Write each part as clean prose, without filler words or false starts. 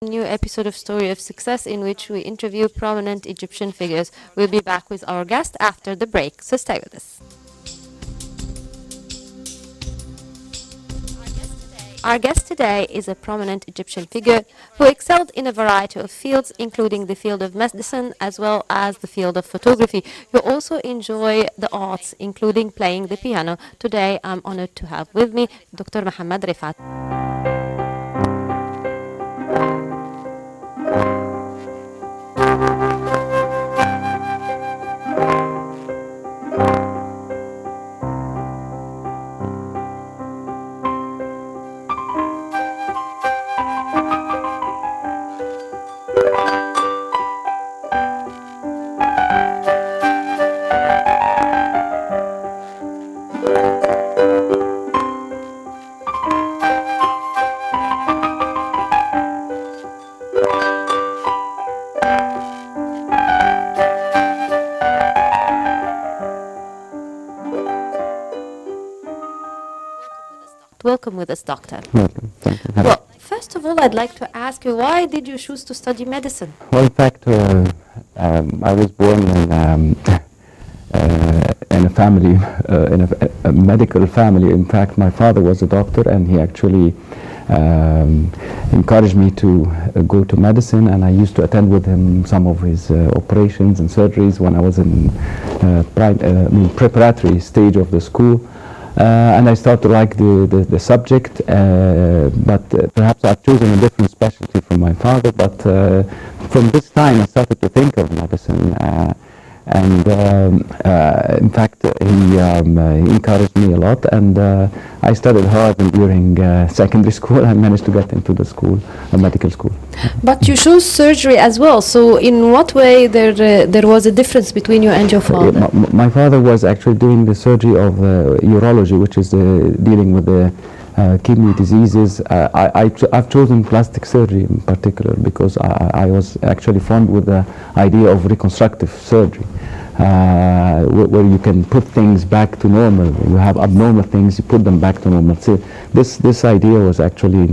New episode of Story of Success in which we interview prominent Egyptian figures. We'll be back with our guest after the break, so stay with us. Our guest today is a prominent Egyptian figure who excelled in a variety of fields, including the field of medicine as well as the field of photography. You also enjoy the arts, including playing the piano. Today, I'm honored to have with me Dr. Mohammed Rifat. Welcome with us, Doctor. Welcome. Thank you. Well, first of all, I'd like to ask you, why did you choose to study medicine? Well, in fact, I was born in a family, in a medical family. In fact, my father was a doctor, and he actually encouraged me to go to medicine, and I used to attend with him some of his operations and surgeries when I was in preparatory stage of the school. And I started to like the subject, but perhaps I've chosen a different specialty from my father. But from this time I started to think of medicine, and in fact he encouraged me a lot, and I studied hard, and during secondary school I managed to get into the school, a medical school. But you chose surgery as well, so in what way there was a difference between you and your father? My father was actually doing the surgery of urology, which is dealing with the kidney diseases. I've chosen plastic surgery in particular because I was actually fond with the idea of reconstructive surgery, where you can put things back to normal. You have abnormal things, you put them back to normal. So this idea was actually,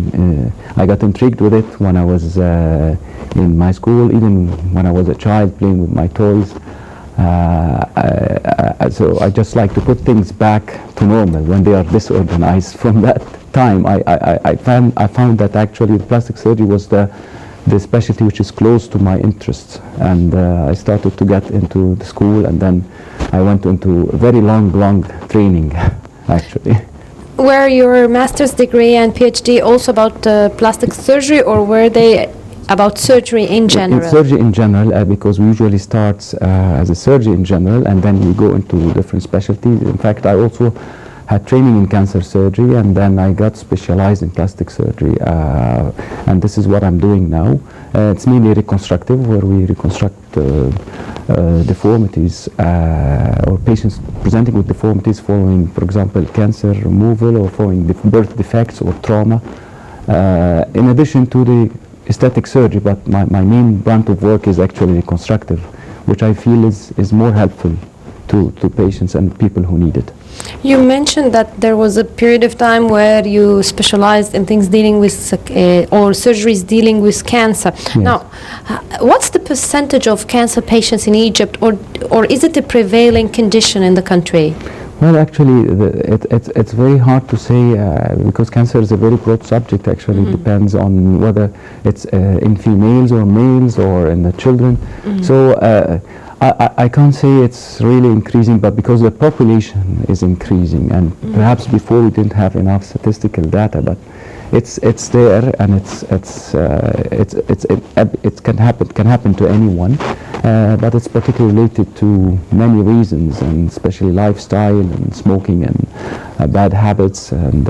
I got intrigued with it when I was in my school, even when I was a child playing with my toys. So I just like to put things back to normal when they are disorganized. From that time, I found that actually plastic surgery was the specialty which is close to my interests, and I started to get into the school, and then I went into a very long training actually. Were your master's degree and PhD also about plastic surgery, or were they about surgery in general? In surgery in general, because we usually start as a surgery in general, and then we go into different specialties. In fact, I also had training in cancer surgery, and then I got specialized in plastic surgery, and this is what I'm doing now. It's mainly reconstructive, where we reconstruct deformities or patients presenting with deformities following, for example, cancer removal or following birth defects or trauma, in addition to the aesthetic surgery. But my main branch of work is actually reconstructive, which I feel is more helpful to patients and people who need it. You mentioned that there was a period of time where you specialized in things dealing with or surgeries dealing with cancer. Yes. Now, what's the percentage of cancer patients in Egypt, or is it a prevailing condition in the country? Well, actually, it's very hard to say because cancer is a very broad subject. Actually, it depends on whether it's in females or males or in the children. So I can't say it's really increasing, but because the population is increasing, and perhaps before we didn't have enough statistical data, but it's there, and it can happen to anyone, but it's particularly related to many reasons, and especially lifestyle and smoking and bad habits and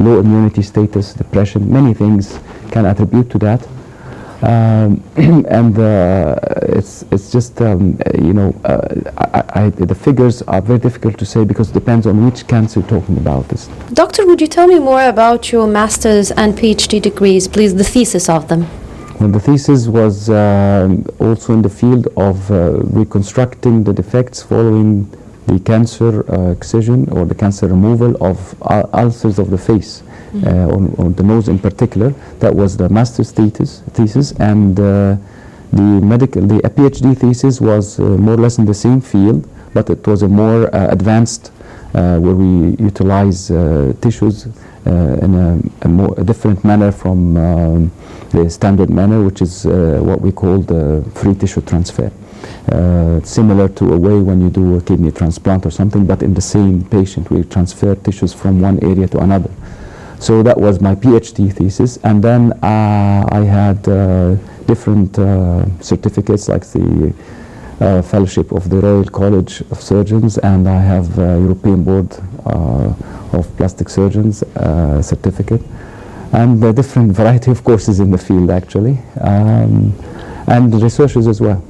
low immunity status, depression. Many things can attribute to that. And it's just the figures are very difficult to say because it depends on which cancer you're talking about. Doctor, would you tell me more about your master's and PhD degrees, please, the thesis of them? Well, the thesis was also in the field of reconstructing the defects following the cancer excision or the cancer removal of ulcers of the face. on the nose in particular. That was the master's thesis, and the PhD thesis was more or less in the same field, but it was a more advanced, where we utilize tissues in a different manner from the standard manner, which is what we call the free tissue transfer. Similar to a way when you do a kidney transplant or something, but in the same patient, we transfer tissues from one area to another. So that was my PhD thesis, and then I had different certificates, like the Fellowship of the Royal College of Surgeons, and I have European Board of Plastic Surgeons certificate, and a different variety of courses in the field, actually, and researchers as well.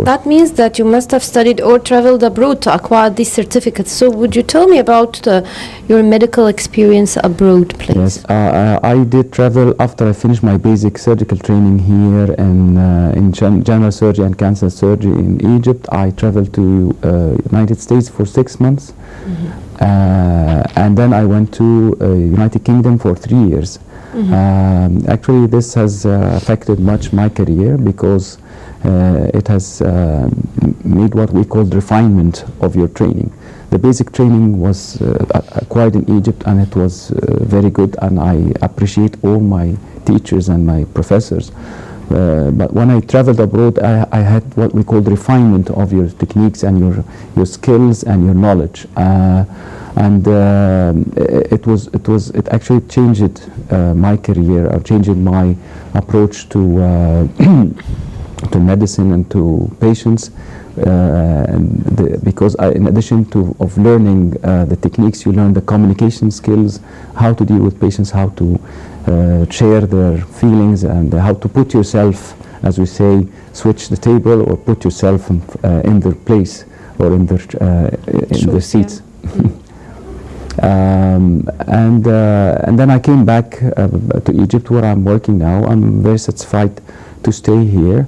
That means that you must have studied or traveled abroad to acquire these certificates. So would you tell me about your medical experience abroad, please? Yes, I did travel after I finished my basic surgical training here in general surgery and cancer surgery in Egypt. I traveled to United States for 6 months, and then I went to United Kingdom for 3 years. Actually, this has affected much my career, because it has made what we call refinement of your training. The basic training was acquired in Egypt, and it was very good, and I appreciate all my teachers and my professors. But when I traveled abroad, I had what we call refinement of your techniques and your skills and your knowledge. And it actually changed my career, or changed my approach to to medicine and to patients, because in addition of learning the techniques, you learn the communication skills, how to deal with patients, how to share their feelings, and how to put yourself, as we say, switch the table, or put yourself in their place, or in their seats. Yeah. And then I came back to Egypt, where I'm working now. I'm very satisfied to stay here,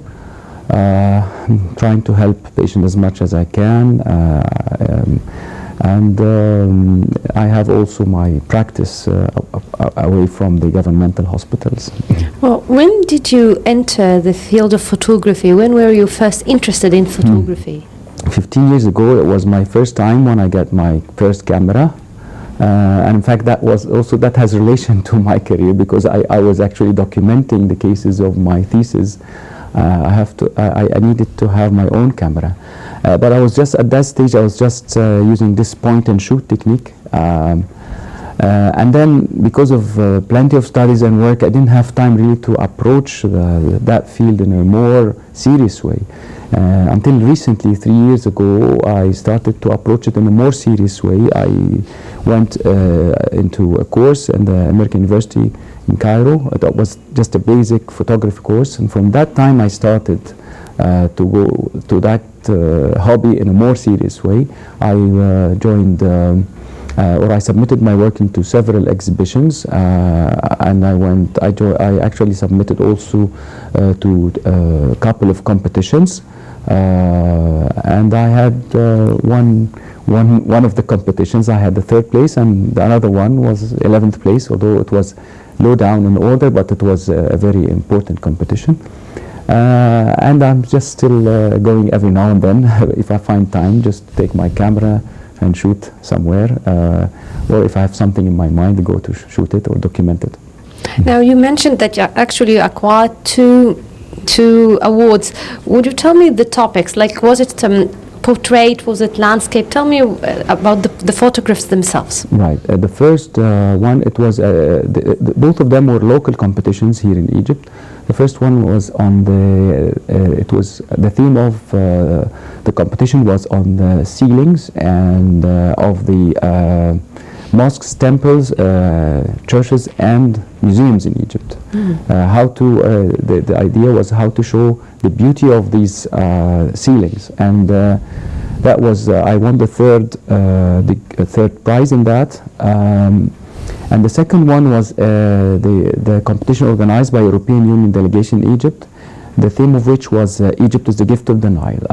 trying to help patients as much as I can, and I have also my practice away from the governmental hospitals. Well, when did you enter the field of photography? When were you first interested in photography? 15 years ago, it was my first time when I got my first camera. And in fact, that has relation to my career, because I was actually documenting the cases of my thesis. I needed to have my own camera, but I was just at that stage. I was just using this point and shoot technique, and then because of plenty of studies and work, I didn't have time really to approach that field in a more serious way. Until recently, 3 years ago, I started to approach it in a more serious way. I went into a course in the American University in Cairo. That was just a basic photography course, and from that time I started to go to that hobby in a more serious way. I joined, or I submitted my work into several exhibitions, and I actually submitted also to a couple of competitions, and I had one of the competitions. I had the 3rd place, and the another one was 11th place, although it was low down in order, but it was a very important competition. And I'm just still going every now and then, if I find time, just take my camera and shoot somewhere, or if I have something in my mind, go to shoot it or document it. Now, you mentioned that you actually acquired two awards. Would you tell me the topics? Like, was it portrait? Was it landscape? Tell me about the photographs themselves. Right. The first one, it was both of them were local competitions here in Egypt. The first one was on it was the theme of the competition was on the ceilings and of the mosques, temples, churches, and museums in Egypt. The idea was how to show the beauty of these ceilings, and that was I won the third prize in that. And the second one was the competition organized by European Union delegation in Egypt, the theme of which was Egypt is the gift of the Nile.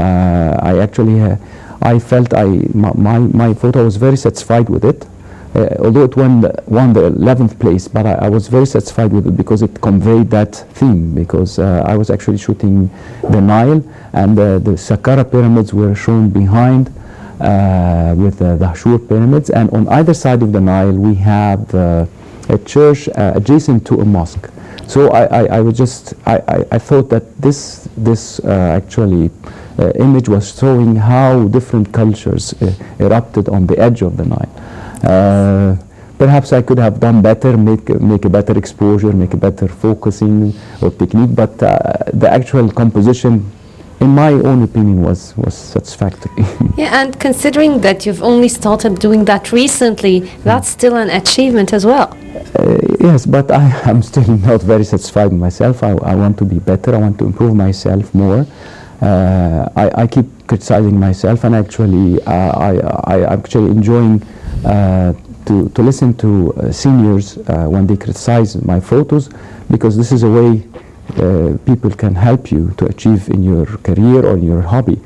I felt my photo, I was very satisfied with it. although it won the 11th place, but I was very satisfied with it because it conveyed that theme, because I was actually shooting the Nile, and the Saqqara pyramids were shown behind with the Hashur pyramids, and on either side of the Nile we have a church adjacent to a mosque. So I thought that this actually image was showing how different cultures erupted on the edge of the Nile. Perhaps I could have done better, make a better exposure, make a better focusing or technique, but the actual composition, in my own opinion, was satisfactory. Yeah, and considering that you've only started doing that recently, that's still an achievement as well. Yes, but I'm still not very satisfied with myself. I want to be better. I want to improve myself more. I keep criticizing myself, and actually I'm actually enjoying to listen to seniors when they criticize my photos, because this is a way people can help you to achieve in your career or in your hobby.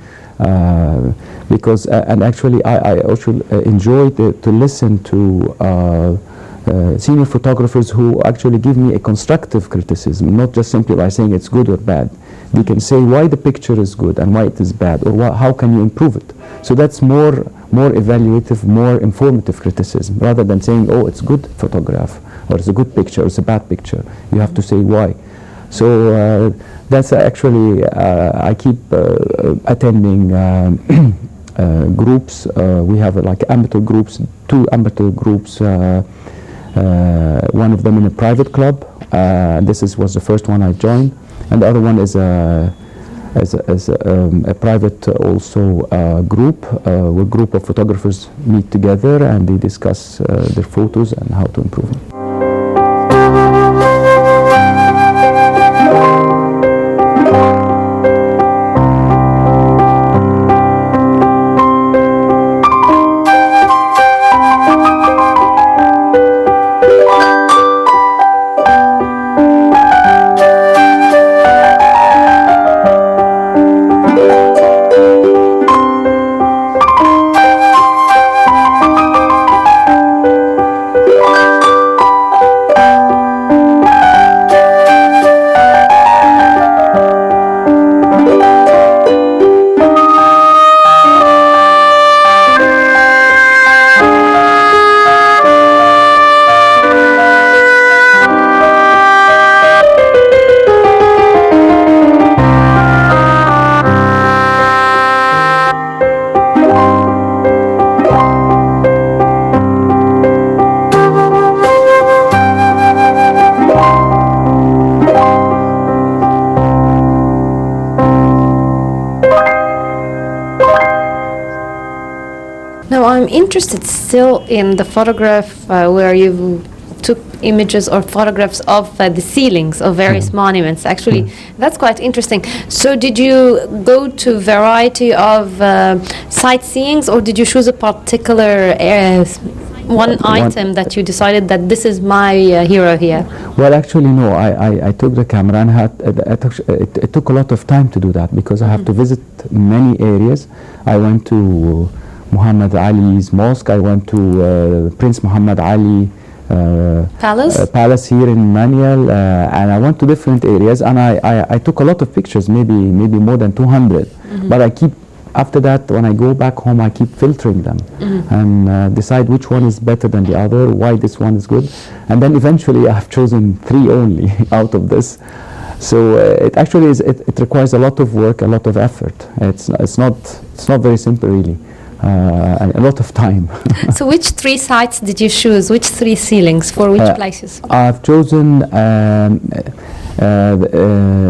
Because and actually I also enjoy to listen to senior photographers who actually give me a constructive criticism, not just simply by saying it's good or bad. They can say why the picture is good and why it is bad, or how can you improve it. So that's more evaluative, more informative criticism, rather than saying, oh, it's good photograph, or it's a good picture, or it's a bad picture. You have to say why. So that's actually, I keep attending groups. We have like amateur groups, 2 amateur groups, one of them in a private club. This was the first one I joined, and the other one is a private also group, where a group of photographers meet together and they discuss their photos and how to improve them. Now I'm interested still in the photograph where you took images or photographs of the ceilings of various monuments. Actually, that's quite interesting. So did you go to variety of sightseeings, or did you choose a particular one item that you decided that this is my hero here? Well, actually, no. I took the camera, and it took a lot of time to do that, because I have to visit many areas. I went to Muhammad Ali's mosque. I went to Prince Muhammad Ali palace here in Manuel, and I went to different areas, and I took a lot of pictures, maybe more than 200. But I keep, after that, when I go back home, I keep filtering them and decide which one is better than the other, why this one is good, and then eventually I've chosen 3 only out of this. So it actually is. It requires a lot of work, a lot of effort. It's not very simple, really. And a lot of time. So which 3 sites did you choose? Which 3 ceilings for which places? I've chosen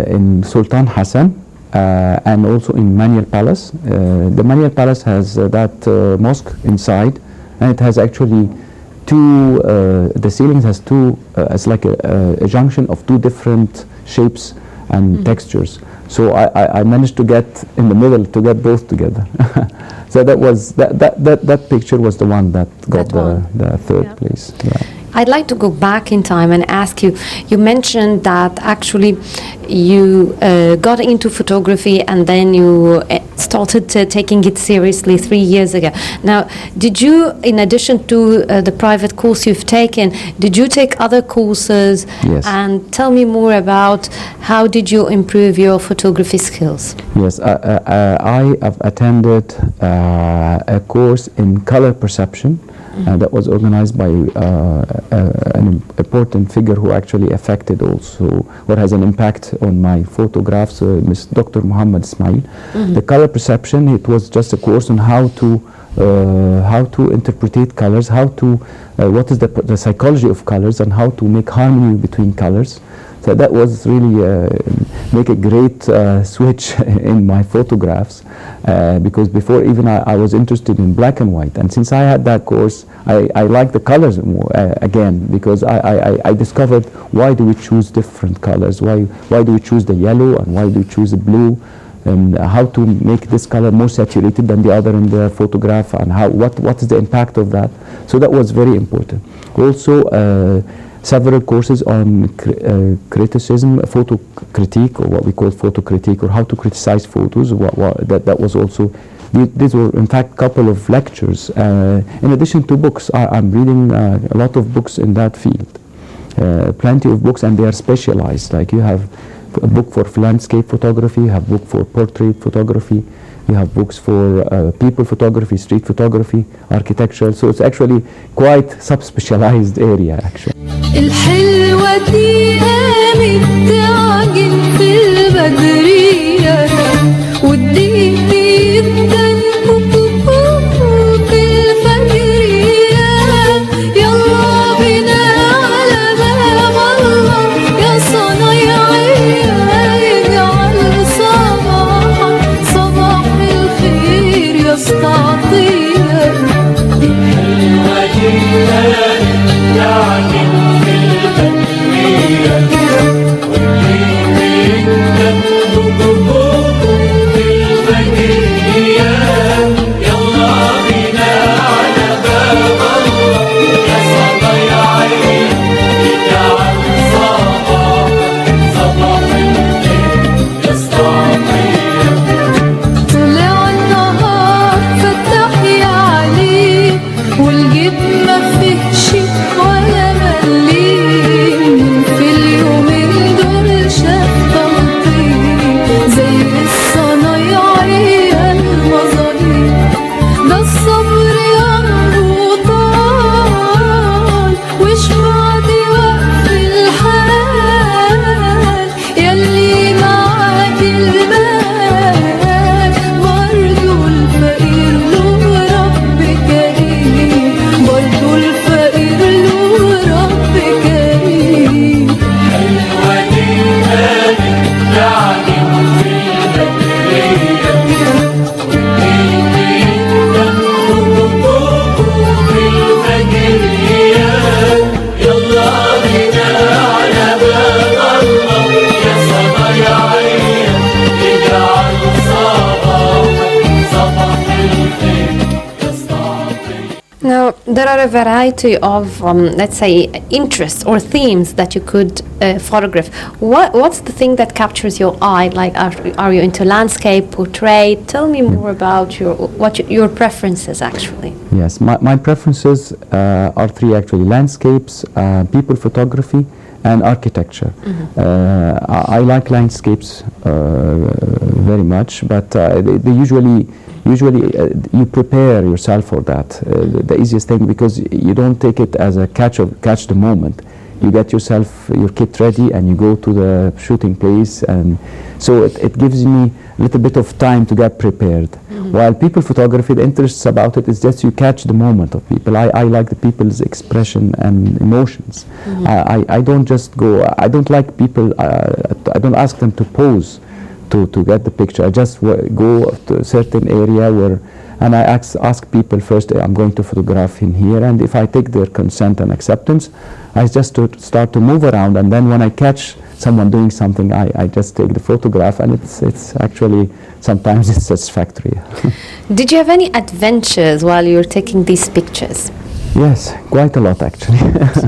in Sultan Hassan and also in Manuel Palace. The Manuel Palace has that mosque inside, and it has actually 2, the ceilings has 2, it's like a junction of 2 different shapes and textures. So I managed to get in the middle, to get both together. So that picture was the one that got the 3rd place. Yeah. I'd like to go back in time and ask you, you mentioned that actually you got into photography and then you started taking it seriously 3 years ago. Now, did you, in addition to the private course you've taken, did you take other courses? Yes. And tell me more about how did you improve your photography skills? Yes, I have attended a course in color perception. That was organized by an important figure who actually affected also, or has an impact on my photographs, Ms. Dr. Muhammad Ismail. The color perception, it was just a course on how to interpret colors, what is the psychology of colors, and how to make harmony between colors. So that was really make a great switch in my photographs, because before even I was interested in black and white, and since I had that course, I liked the colors more, again, because I discovered why do we choose different colors, why do we choose the yellow and why do we choose the blue, and how to make this color more saturated than the other in the photograph, and what is the impact of that. So that was very important. Also, several courses on criticism, photo critique, or what we call photo critique, or how to criticize photos. That was also, these were in fact a couple of lectures. In addition to books, I'm reading a lot of books in that field. Plenty of books, and they are specialized. Like you have a book for landscape photography, you have a book for portrait photography, you have books for people photography, street photography, architecture. So it's actually quite subspecialized area actually. الحلوة دي قامت تعجن في البدرية واديني في الفجرية يلا بينا على باب الله يا صنايعية اجعل صباحك صباح الخير يا استعطية الحلوة دي قامت تعجن Now, there are a variety of, let's say, interests or themes that you could photograph. What's the thing that captures your eye? Like, are you into landscape, portrait? Tell me more about your preferences, actually. Yes, my preferences are three, actually: landscapes, people photography, and architecture. I like landscapes very much, but they usually you prepare yourself for that. The easiest thing, because you don't take it as a catch the moment. You get your kit ready and you go to the shooting place, and so it gives me a little bit of time to get prepared. While people photography, the interest about it is just you catch the moment of people. I like the people's expression and emotions. I don't just go, I don't like people, I don't ask them to pose to get the picture. I just go to a certain area and I ask people first, I'm going to photograph in here, and if I take their consent and acceptance, I just start to move around, and then when I catch someone doing something, I just take the photograph, and it's actually, sometimes it's satisfactory. Did you have any adventures while you were taking these pictures? Yes, quite a lot actually.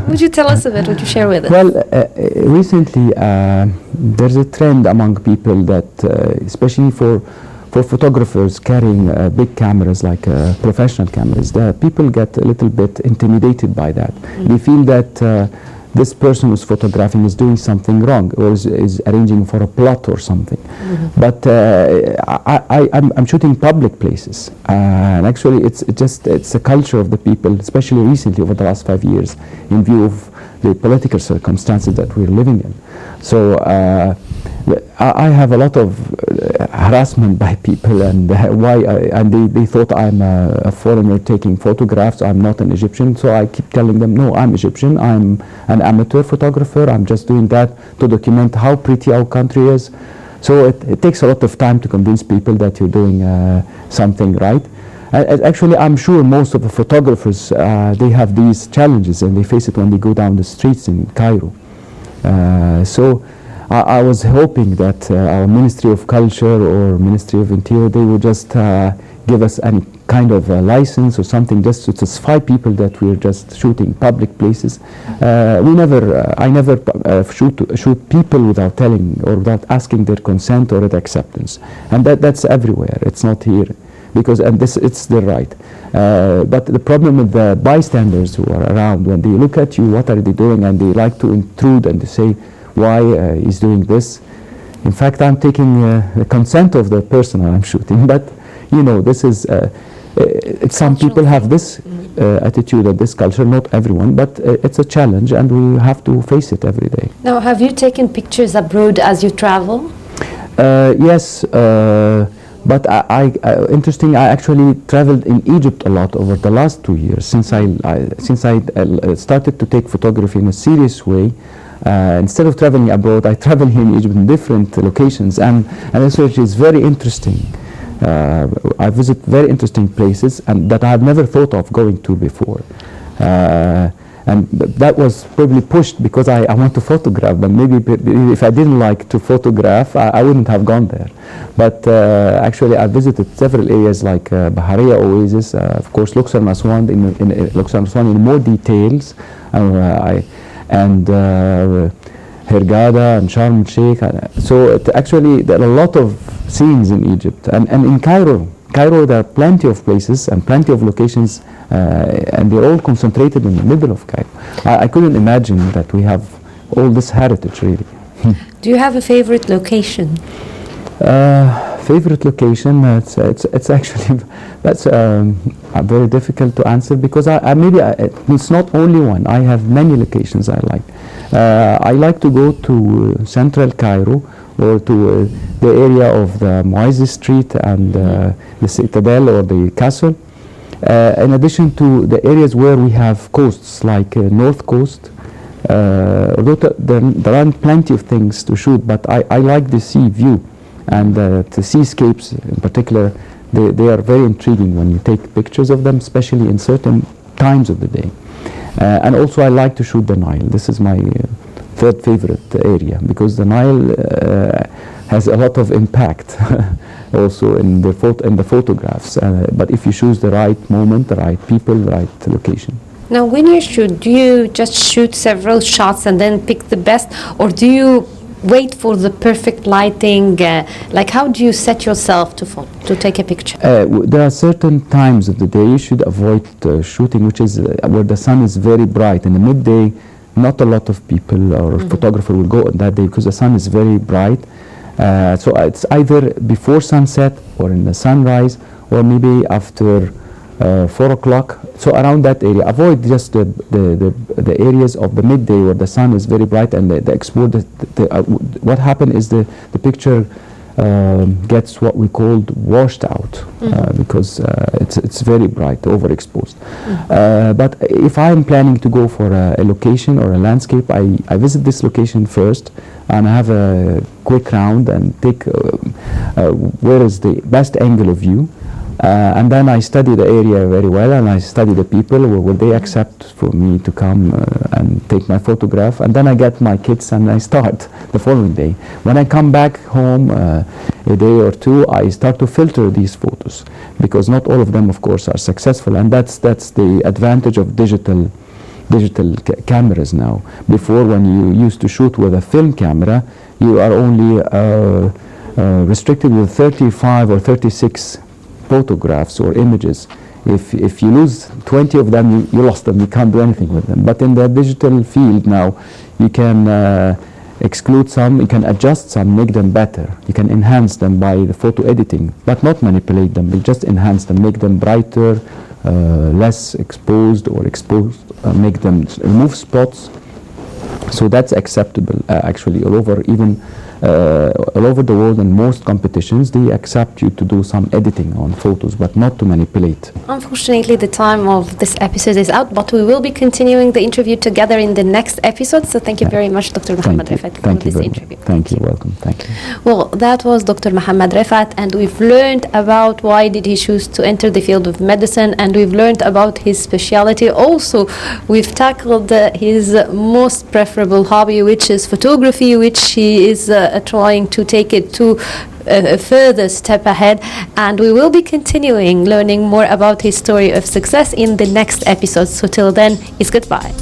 Would you tell us a bit? Would you share with us? Well, recently there's a trend among people that, especially for photographers carrying big cameras like professional cameras, the people get a little bit intimidated by that. They feel that this person who's photographing is doing something wrong or is arranging for a plot or something. But I'm shooting public places, and actually it's a culture of the people, especially recently over the last 5 years, in view of the political circumstances that we're living in. So I have a lot of harassment by people, and they thought I'm a foreigner taking photographs. I'm not an Egyptian, so I keep telling them, no, I'm Egyptian. I'm an amateur photographer. I'm just doing that to document how pretty our country is. So it takes a lot of time to convince people that you're doing something right. Actually, I'm sure most of the photographers, they have these challenges and they face it when they go down the streets in Cairo. So I was hoping that our Ministry of Culture or Ministry of Interior, they would just give us any kind of license or something just to satisfy people that we're just shooting public places. I never shoot people without telling or without asking their consent or their acceptance. And that's everywhere. It's not here. It's their right. But the problem with the bystanders who are around, when they look at you, what are they doing, and they like to intrude and to say why he's doing this. In fact, I'm taking the consent of the person I'm shooting, but you know, this is some people have this attitude and this culture, not everyone, but it's a challenge and we have to face it every day. Now, have you taken pictures abroad as you travel? Yes. But interesting, I actually traveled in Egypt a lot over the last 2 years since I started to take photography in a serious way. Instead of traveling abroad, I travel here in Egypt in different locations, and research is very interesting. I visit very interesting places and that I have never thought of going to before. And that was probably pushed because I want to photograph, but maybe if I didn't like to photograph, I wouldn't have gone there. But actually I visited several areas like Bahariya Oasis, of course Luxor and Aswan in more details, and Hurghada and Sharm el-Sheikh. So actually there are a lot of scenes in Egypt, and in Cairo there are plenty of places and plenty of locations, and they're all concentrated in the middle of Cairo. I couldn't imagine that we have all this heritage, really. Do you have a favorite location? Favorite location? It's actually very difficult to answer because it's not only one. I have many locations I like. I like to go to central Cairo or to the area of the Muazzez Street and the Citadel or the castle. In addition to the areas where we have coasts like North Coast, although there aren't plenty of things to shoot, but I like the sea view and the seascapes in particular. They are very intriguing when you take pictures of them, especially in certain times of the day. And also I like to shoot the Nile. This is my third favorite area because the Nile has a lot of impact also in the photographs. But if you choose the right moment, the right people, the right location. Now, when you shoot, do you just shoot several shots and then pick the best, or do you wait for the perfect lighting? Like, how do you set yourself to take a picture? There are certain times of the day you should avoid shooting, which is where the sun is very bright. In the midday, not a lot of people or photographer will go on that day because the sun is very bright. So it's either before sunset or in the sunrise, or maybe after 4 o'clock. So around that area, avoid just the areas of the midday where the sun is very bright and the exposure. What happens is the picture gets what we called washed out because it's very bright, overexposed. But if I'm planning to go for a location or a landscape, I visit this location first and I have a quick round and take where is the best angle of view. And then I study the area very well, and I study the people. Will they accept for me to come and take my photograph? And then I get my kits and I start the following day. When I come back home, a day or two, I start to filter these photos, because not all of them, of course, are successful, and that's the advantage of digital cameras now. Before, when you used to shoot with a film camera, you are only restricted with 35 or 36 photographs or images. If you lose 20 of them, you lost them, you can't do anything with them. But in the digital field now, you can exclude some, you can adjust some, make them better. You can enhance them by the photo editing, but not manipulate them. You just enhance them, make them brighter, less exposed or exposed, make them remove spots. So that's acceptable actually all over, even all over the world. In most competitions, they accept you to do some editing on photos, but not to manipulate. Unfortunately, the time of this episode is out, but we will be continuing the interview together in the next episode. So thank you very much, Dr. Mohammed Rifat, for this interview. Thank you. Welcome. Thank you. Well, that was Dr. Mohammed Rifat, and we've learned about why did he choose to enter the field of medicine, and we've learned about his specialty. Also, we've tackled his most preferable hobby, which is photography, which he is trying to take it to a further step ahead, and we will be continuing learning more about his story of success in the next episode. So till then, it's goodbye.